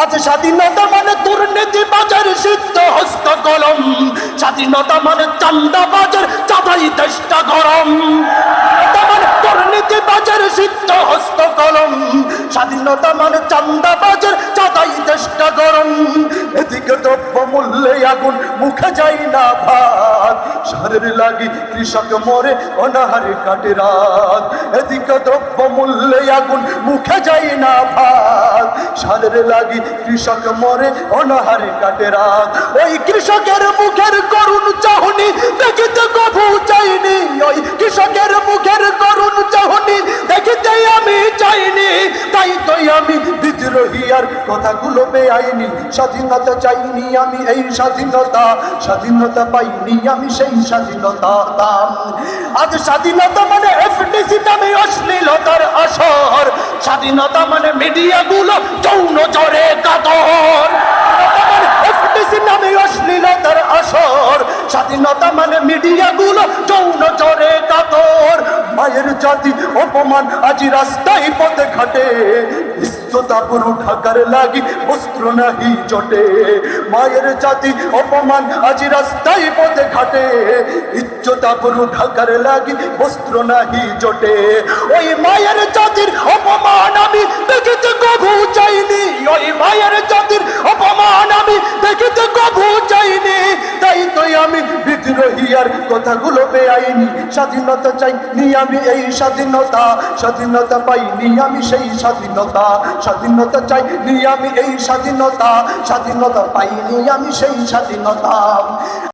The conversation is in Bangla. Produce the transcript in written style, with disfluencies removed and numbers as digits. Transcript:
আজ স্বাধীনতা মানে দুর্নীতি বাজার সিদ্ধ হস্ত কলম, স্বাধীনতা মানে চান্দাবাজার চাঁদাই দেশটা গরম। দুর্নীতি বাজার সিদ্ধ হস্ত কলম, স্বাধীনতা মানে চান্দাবাজার চাঁদাই দেশটা গরম। এদিকে দ্রব্য মূল্যে আগুন মুখে যাই না ভাত, সারের লাগি কৃষক মরে অনাহারে কাটে রাত। এদিকে দ্রব্য মূল্যে আগুন মুখে যাই না ভাত, সারের লাগি কৃষক মরে অনাহারে কাটে রাত। ওই কৃষকের মুখের করুণ চাহনি দেখিতে কভু চাইনি, ওই কৃষকের মুখের করুণ চাহনি দেখিতে আমি চাইনি। তাই তো আমি বিদ্রোহী আর কথাগুলো বেআইনি। স্বাধীনতা চাইনি আমি এই স্বাধীনতা, স্বাধীনতা পাইনি আমি সেই স্বাধীনতা। আজ স্বাধীনতা মানে এফডিসি নামে অশ্লীলতার আসর, স্বাধীনতা মানে মিডিয়াগুলো যৌন জরে কাতর। এফডিসি নামে অশ্লীলতার আসর, স্বাধীনতা মানে মিডিয়াগুলো যৌন জরে কাতর। মায়ের জাতি অপমান আজ রাস্তায় পথে ঘাটে, ইজ্জতা পুরো ঢাকার লাগি বস্ত্র নাহি জটে। মায়ের জাতি অপমান আজ রাস্তায় পথে ঘাটে, ইজ্জতা পুরো ঢাকার লাগি বস্ত্র নাহি জটে। ওই মায়ের জাতির অপমান আমি দেখিতে কভু চাইনি, ওই মায়ের জাতির অপমান আমি দেখিতে কভু চাইনি। তাই তো আমি বিদ্রোহী আর কথাগুলো বেআইনি। স্বাধীনতা চাইনি আমি এই স্বাধীনতা, স্বাধীনতা পাইনি আমি সেই স্বাধীনতা। স্বাধীনতা চাইনি আমি এই স্বাধীনতা, স্বাধীনতা পাইনি আমি সেই স্বাধীনতা।